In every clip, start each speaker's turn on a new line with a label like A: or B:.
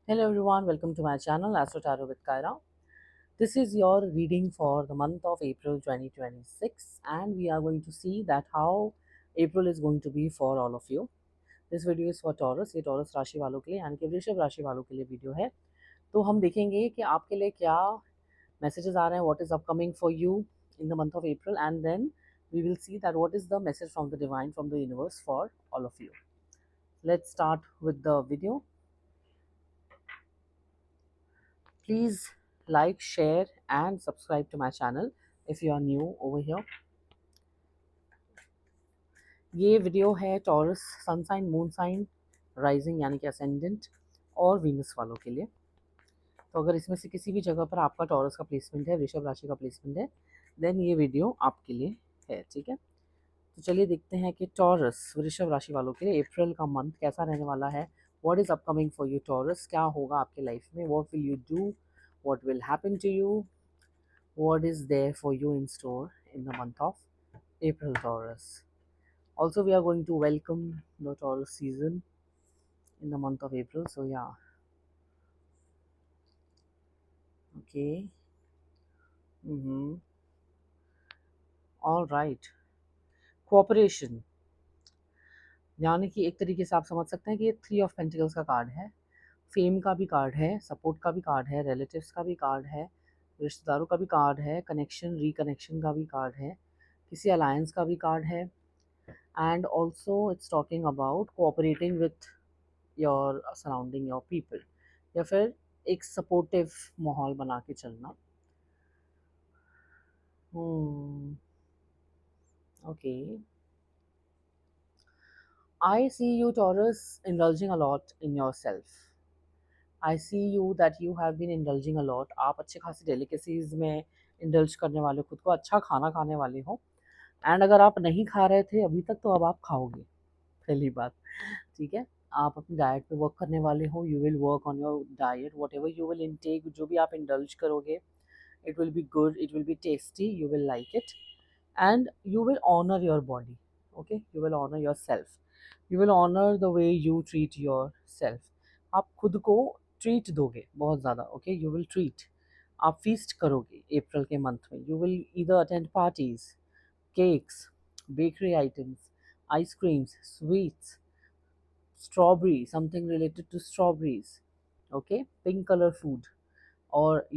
A: Hello everyone, welcome to my channel Astro Tarot with Kyra. This is your reading for the month of April 2026 and we are going to see that how April is going to be for all of you. This video is for Taurus, ये Taurus राशि वालों के लिए यानी कि वृषभ राशि वालों के लिए वीडियो है। तो हम देखेंगे कि आपके लिए क्या मैसेजेस आ रहे हैं, what is upcoming for you in the month of April, and then we will see that what is the message from the divine, from the universe for all of you. Let's start with the video. Please like, share and subscribe to my channel if you are new over here. ये video है Taurus sun sign, moon sign, rising यानी कि ascendant और Venus वालों के लिए। तो अगर इसमें से किसी भी जगह पर आपका टॉरस का प्लेसमेंट है, वृषभ राशि का प्लेसमेंट है, देन ये वीडियो आपके लिए है। ठीक है, तो चलिए देखते हैं कि टॉरस वृषभ राशि वालों के लिए अप्रैल का मंथ कैसा रहने वाला है। What is upcoming for you Taurus, क्या होगा आपके लाइफ में, what will you do, what will happen to you, what is there for you in store in the month of April, Taurus. Also, we are going to welcome the Taurus season in the month of April. So, yeah. Okay. All right. Cooperation. यानी कि एक तरीके से आप समझ सकते हैं कि ये 3 ऑफ पेंटिकल्स का कार्ड है, फेम का भी कार्ड है, सपोर्ट का भी कार्ड है, रिलेटिव्स का भी कार्ड है, रिश्तेदारों का भी कार्ड है, कनेक्शन रिकनेक्शन का भी कार्ड है, किसी अलायंस का भी कार्ड है, and also it's talking about cooperating with your surrounding your people या फिर एक सपोर्टिव माहौल बना के चलना। Okay, I see you Taurus indulging a lot in yourself. I see you that you have been indulging a lot. आप अच्छे खासी डेलिकेसीज में इंडल्ज करने वाले, खुद को अच्छा खाना खाने वाले हो, एंड अगर आप नहीं खा रहे थे अभी तक तो अब आप खाओगे, पहली बात। ठीक है, आप अपनी डाइट पे वर्क करने वाले हो, you will work on your diet, whatever you will intake, जो भी आप इंडल्ज करोगे, it will be good, it will be tasty, you will like it, and you will honour your body. Okay, you will honour yourself, you will honour the way you treat yourself. आप खुद को treat दोगे बहुत ज़्यादा। Okay, you will treat, आप feast करोगे April के month में। You will either attend parties, cakes, bakery items, ice creams, sweets, strawberry, something related to strawberries, okay, pink color food, और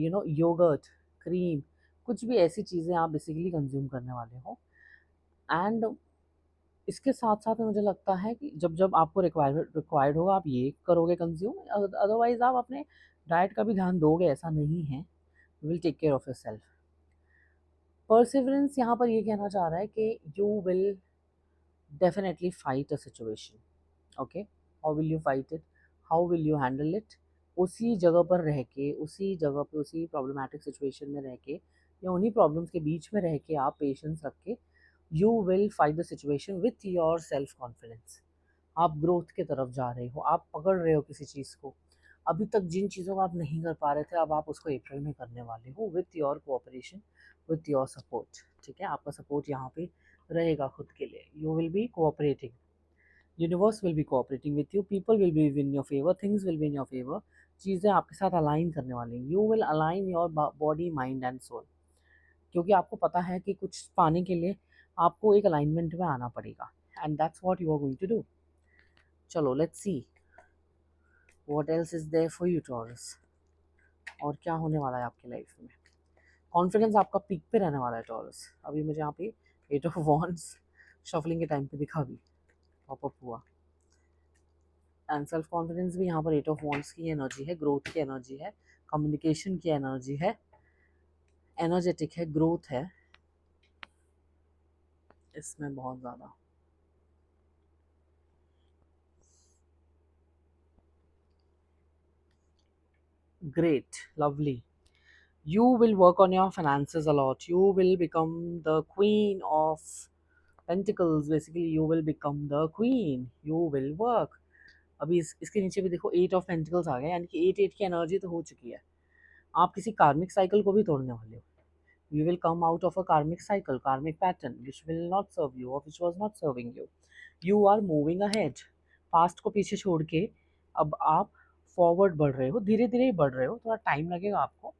A: yogurt, cream, कुछ भी ऐसी चीज़ें आप बेसिकली कंज्यूम करने वाले हो। एंड इसके साथ साथ में मुझे लगता है कि जब जब आपको रिक्वायर्ड होगा आप ये करोगे कंज्यूम, अदरवाइज आप अपने डाइट का भी ध्यान दोगे, ऐसा नहीं है। You will take care of yourself. Perseverance यहाँ पर ये कहना चाह रहा है कि you will definitely fight a situation. Okay, how will you fight it, how will you handle it, उसी जगह पर रह के, उसी जगह पे, उसी प्रॉब्लमैटिक सिचुएशन में रह के या उन्हीं प्रॉब्लम्स के बीच में रह के आप पेशेंस रख के you will fight the situation with your self confidence. आप ग्रोथ की तरफ जा रहे हो, आप पकड़ रहे हो किसी चीज़ को, अभी तक जिन चीज़ों को आप नहीं कर पा रहे थे अब आप उसको अप्रैल में करने वाले हो with your cooperation, with your support. ठीक है, आपका सपोर्ट यहाँ पे रहेगा खुद के लिए। You will be cooperating, universe will be cooperating with you, people will be in your favour, things will be in your favour, चीज़ें आपके साथ अलाइन करने वाली हैं। You will align your body, mind and soul, क्योंकि आपको पता है कि कुछ पाने के लिए आपको एक अलाइनमेंट में आना पड़ेगा, and that's what you are going to do. चलो let's see what else is there for you Taurus, और क्या होने वाला है आपकी लाइफ में। कॉन्फिडेंस आपका पीक पे रहने वाला है टॉरस। अभी मुझे यहाँ पे 8 ऑफ वॉन्ड्स शफलिंग के टाइम पे दिखा भी, पॉप अप हुआ, एंड सेल्फ कॉन्फिडेंस भी यहाँ पर 8 ऑफ वॉन्ड्स की एनर्जी है, ग्रोथ की एनर्जी है, कम्युनिकेशन की एनर्जी है, एनर्जेटिक है, ग्रोथ है इसमें बहुत ज़्यादा। Great, lovely, you will work on your finances a lot, you will become the queen of pentacles, basically you will become the queen, you will work। अभी इसके नीचे भी देखो 8 ऑफ पेंटिकल्स आ गए, यानी कि 8 की एनर्जी तो हो चुकी है। आप किसी कार्मिक साइकिल को भी तोड़ने वाले हो। You will come out of a karmic cycle, karmic pattern which will not serve you or which was not serving you. You are moving ahead, past को पीछे छोड़ के अब आप फॉरवर्ड बढ़ रहे हो, धीरे-धीरे ही बढ़ रहे हो, थोड़ा टाइम लगेगा आपको,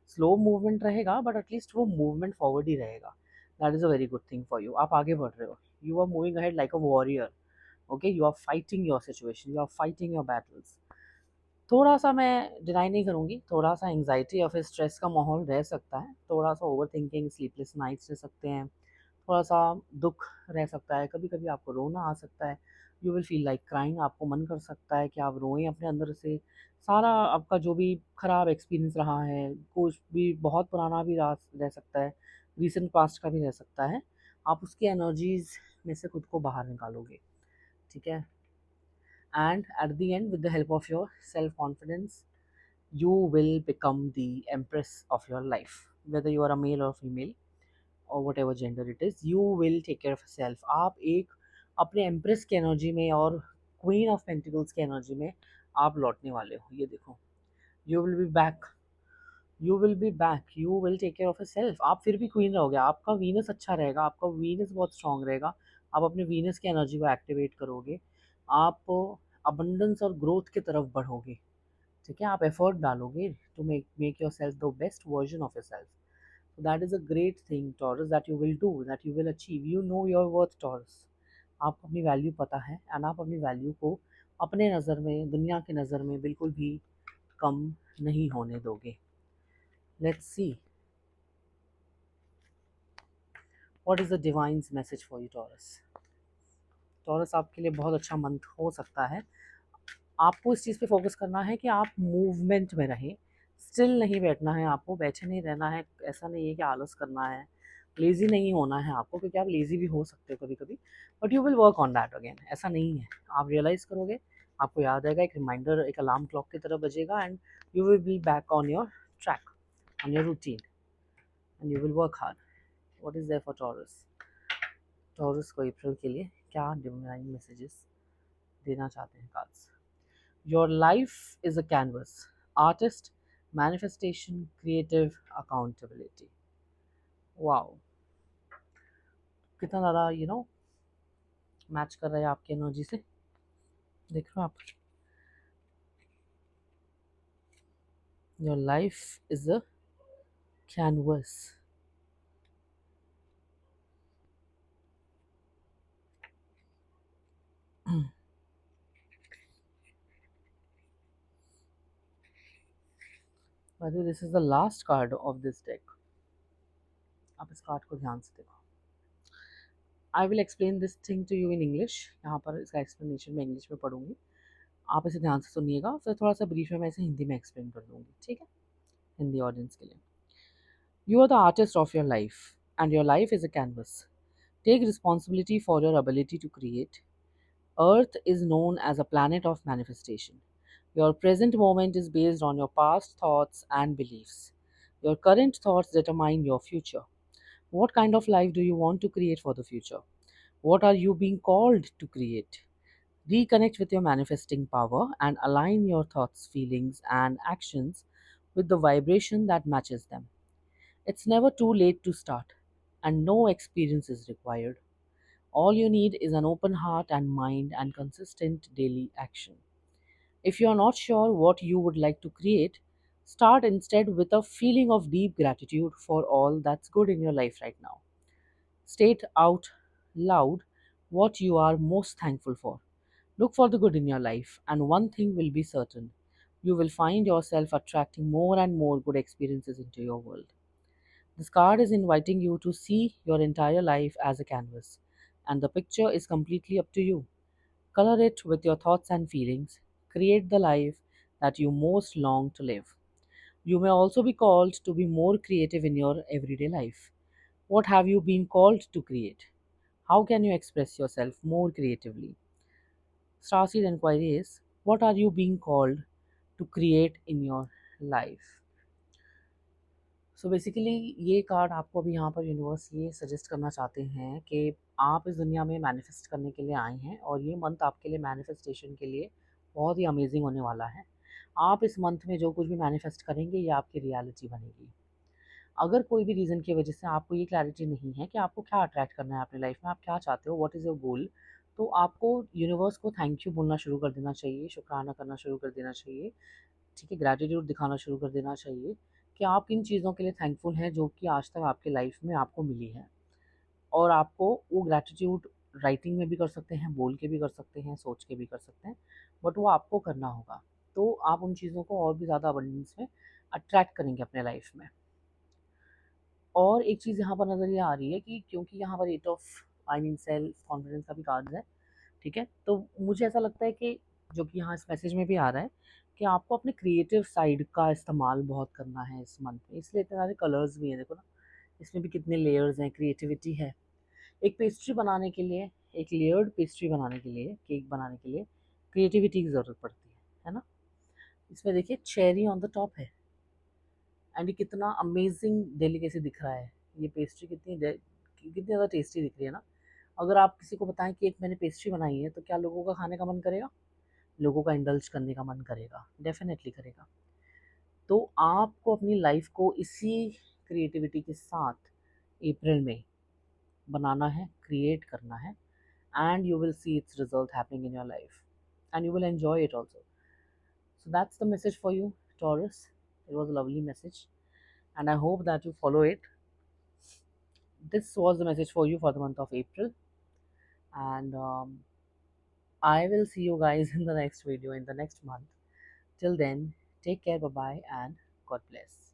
A: स्लो मूवमेंट रहेगा बट एटलीस्ट वो मूवमेंट फॉरवर्ड ही रहेगा। That is a very good thing for you. आप आगे बढ़ रहे हो, you are moving ahead like a warrior, okay, you are fighting your situation, you are fighting your battles. थोड़ा-सा मैं डिनाई नहीं करूँगी, थोड़ा-सा एंग्ज़ायटी या फिर स्ट्रेस का माहौल रह सकता है, थोड़ा-सा ओवरथिंकिंग, स्लीपलेस नाइट्स रह सकते हैं, थोड़ा-सा दुःख रह सकता है, कभी-कभी आपको रोना आ सकता है, you will feel like crying, आपको मन कर सकता है कि आप रोएँ अपने अंदर से। सारा आपका जो भी खराब एक्सपीरियंस रहा है, कुछ भी बहुत पुराना भी रह सकता है, रीसेंट पास्ट का भी रह सकता है, आप उसकी एनर्जीज़ में से खुद को बाहर निकालोगे, ठीक है? And at the end, with the help of your self confidence, you will become the empress of your life. Whether you are a male or female or whatever gender it is, you will take care of yourself. आप एक अपने empress की energy में और queen of pentacles की energy में आप लौटने वाले हो। ये देखो, you will be back, you will be back, you will take care of yourself. आप फिर भी क्वीन रहोगे, आपका वीनस अच्छा रहेगा, आपका वीनस बहुत स्ट्रांग रहेगा, आप अपने वीनस की एनर्जी को एक्टिवेट करोगे, आप अबंडेंस और ग्रोथ की तरफ बढ़ोगे, ठीक है? आप एफर्ट डालोगे to make yourself the best version of yourself. So that is a great thing, Taurus, that you will do, that you will achieve. You know your worth, Taurus. आपको अपनी value पता है and आप अपनी value को अपने नज़र में, दुनिया की नज़र में बिल्कुल भी कम नहीं होने दोगे। Let's see what is the divine's message for you, taurus. Taurus, आपके लिए बहुत अच्छा मंथ हो सकता है। आपको इस चीज़ पे फोकस करना है कि आप मूवमेंट में रहें, स्टिल नहीं बैठना है आपको, बैठे नहीं रहना है, ऐसा नहीं है कि आलस करना है, लेज़ी नहीं होना है आपको, क्योंकि आप लेज़ी भी हो सकते हो कभी-कभी, but you will work on that again. ऐसा नहीं है, आप रियलाइज़ करोगे, आपको याद आएगा, एक रिमाइंडर, एक अलार्म क्लॉक की तरह बजेगा and you will be back on your track, on your routine and you will work hard. What is there for Taurus? Taurus को अप्रैल के लिए क्या डिवाइन मैसेजेस देना चाहते हैं cards? Your life is a canvas. Artist, manifestation, creative, accountability. Wow. कितना ज़्यादा match कर रहा है आपकी एनर्जी से, देख रहे हो आप? Your life is a canvas. By the way, this is the last card of this deck. आप इस कार्ड को ध्यान से देखो। I will explain this thing to you in English. यहाँ पर इसका एक्सप्लेनेशन मैं इंग्लिश में पढ़ूंगी, आप इसे ध्यान से सुनिएगा, फिर थोड़ा सा ब्रीफ में मैं इसे हिंदी में एक्सप्लेन कर दूंगी, ठीक है, हिंदी ऑडियंस के लिए। You are the artist of your life, and your life is a canvas. Take responsibility for your ability to create. Earth is known as a planet of manifestation. Your present moment is based on your past thoughts and beliefs. Your current thoughts determine your future. What kind of life do you want to create for the future? What are you being called to create? Reconnect with your manifesting power and align your thoughts, feelings, and actions with the vibration that matches them. It's never too late to start, and no experience is required. All you need is an open heart and mind and consistent daily action. If you are not sure what you would like to create, start instead with a feeling of deep gratitude for all that's good in your life right now. State out loud what you are most thankful for. Look for the good in your life, and one thing will be certain: you will find yourself attracting more and more good experiences into your world. This card is inviting you to see your entire life as a canvas, and the picture is completely up to you. Color it with your thoughts and feelings. Create the life that you most long to live. You may also be called to be more creative in your everyday life. What have you been called to create? How can you express yourself more creatively? Starseed inquiry is: what are you being called to create in your life? So basically ये card आपको अभी यहाँ पर universe ये suggest करना चाहते हैं कि आप इस दुनिया में मैनिफेस्ट करने के लिए आए हैं और ये मंथ आपके लिए मैनिफेस्टेशन के लिए बहुत ही अमेजिंग होने वाला है। आप इस मंथ में जो कुछ भी मैनिफेस्ट करेंगे ये आपकी रियलिटी बनेगी। अगर कोई भी रीज़न की वजह से आपको ये क्लैरिटी नहीं है कि आपको क्या अट्रैक्ट करना है अपनी लाइफ में, आप क्या चाहते हो, व्हाट इज़ योर गोल, तो आपको यूनिवर्स को थैंक यू बोलना शुरू कर देना चाहिए, शुक्राना करना शुरू कर देना चाहिए, ठीक है, ग्रैटिट्यूड दिखाना शुरू कर देना चाहिए कि आप किन चीज़ों के लिए थैंकफुल हैं जो कि आज तक आपके लाइफ में आपको मिली हैं। और आपको वो ग्रैटिट्यूड राइटिंग में भी कर सकते हैं, बोल के भी कर सकते हैं, सोच के भी कर सकते हैं, बट वो आपको करना होगा। तो आप उन चीज़ों को और भी ज़्यादा अबंडेंस में अट्रैक्ट करेंगे अपने लाइफ में। और एक चीज़ यहाँ पर नज़र ये आ रही है कि क्योंकि यहाँ पर 8 of I mean self confidence का भी कार्ड है, ठीक है, तो मुझे ऐसा लगता है कि जो कि यहाँ इस मैसेज में भी आ रहा है कि आपको अपने क्रिएटिव साइड का इस्तेमाल बहुत करना है इस मंथ में, इसलिए इतने सारे कलर्स भी हैं, देखो ना, इसमें भी कितने लेयर्स हैं, क्रिएटिविटी है। एक पेस्ट्री बनाने के लिए, एक लेयर्ड पेस्ट्री बनाने के लिए, केक बनाने के लिए क्रिएटिविटी की ज़रूरत पड़ती है ना। इसमें देखिए चेरी ऑन द टॉप है, एंड ये कितना अमेजिंग डेलिकेसी दिख रहा है। ये पेस्ट्री कितनी ज़्यादा टेस्टी दिख रही है ना। अगर आप किसी को बताएं कि एक मैंने पेस्ट्री बनाई है, तो क्या लोगों का खाने का मन करेगा? लोगों का इंडल्ज करने का मन करेगा, डेफिनेटली करेगा। तो आपको अपनी लाइफ को इसी क्रिएटिविटी के साथ अप्रैल में बनाना है, क्रिएट करना है, and you will see its result happening in your life, and you will enjoy it also. So that's the message for you, Taurus. It was a lovely message, and I hope that you follow it. This was the message for you for the month of April, and I will see you guys in the next video in the next month. Till then, take care, bye bye, and God bless.